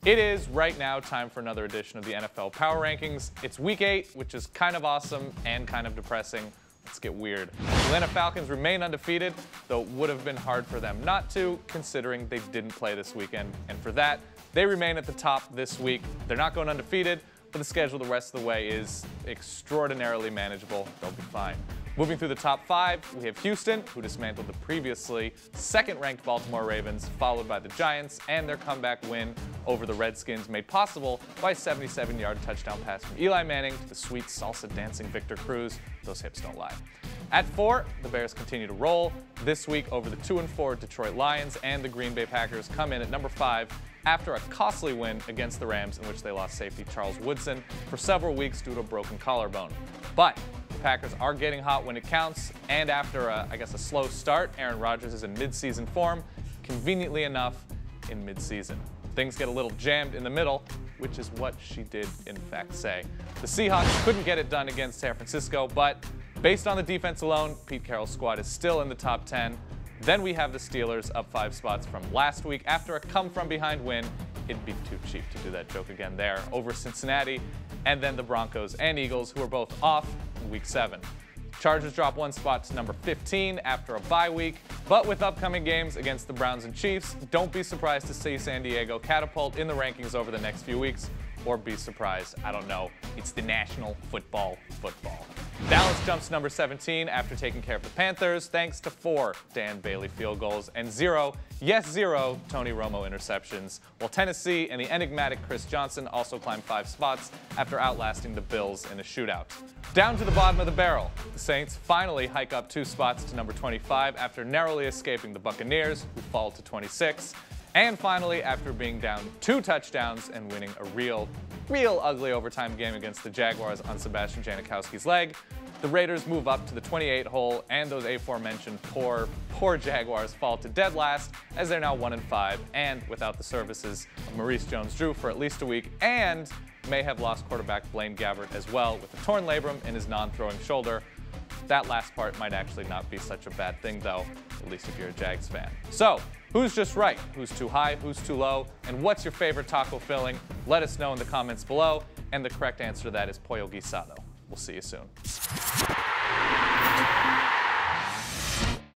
It is right now time for another edition of the NFL Power Rankings. It's week 8, which is kind of awesome and kind of depressing. Let's get weird. The Atlanta Falcons remain undefeated, though it would have been hard for them not to, considering they didn't play this weekend. And for that, they remain at the top this week. They're not going undefeated, but the schedule the rest of the way is extraordinarily manageable. They'll be fine. Moving through the top 5, we have Houston, who dismantled the previously second-ranked Baltimore Ravens, followed by the Giants, and their comeback win over the Redskins made possible by a 77-yard touchdown pass from Eli Manning to the sweet salsa-dancing Victor Cruz. Those hips don't lie. At 4, the Bears continue to roll. This week over the 2-4 Detroit Lions and the Green Bay Packers come in at number 5 after a costly win against the Rams in which they lost safety Charles Woodson for several weeks due to a broken collarbone. But the Packers are getting hot when it counts, and after a slow start, Aaron Rodgers is in mid-season form, conveniently enough in mid-season. Things get a little jammed in the middle, which is what she did in fact say. The Seahawks couldn't get it done against San Francisco, but based on the defense alone, Pete Carroll's squad is still in the top 10. Then we have the Steelers up 5 spots from last week after a come-from-behind win. It'd be too cheap to do that joke again there, over Cincinnati, and then the Broncos and Eagles, who are both off in week 7. Chargers drop 1 spot to number 15 after a bye week, but with upcoming games against the Browns and Chiefs, don't be surprised to see San Diego catapult in the rankings over the next few weeks, or be surprised, I don't know, it's the National Football. Dallas jumps to number 17 after taking care of the Panthers thanks to 4 Dan Bailey field goals and 0 Tony Romo interceptions, while Tennessee and the enigmatic Chris Johnson also climbed 5 spots after outlasting the Bills in a shootout. Down to the bottom of the barrel, the Saints finally hike up 2 spots to number 25 after narrowly escaping the Buccaneers, who fall to 26. And finally, after being down 2 touchdowns and winning a real ugly overtime game against the Jaguars on Sebastian Janikowski's leg, the Raiders move up to the 28 hole, and those aforementioned poor Jaguars fall to dead last as they're now 1-5 and without the services of Maurice Jones-Drew for at least a week, and may have lost quarterback Blaine Gabbert as well with a torn labrum in his non-throwing shoulder. That last part might actually not be such a bad thing though, at least if you're a Jags fan. So, who's just right? Who's too high? Who's too low? And what's your favorite taco filling? Let us know in the comments below. And the correct answer to that is pollo guisado. We'll see you soon.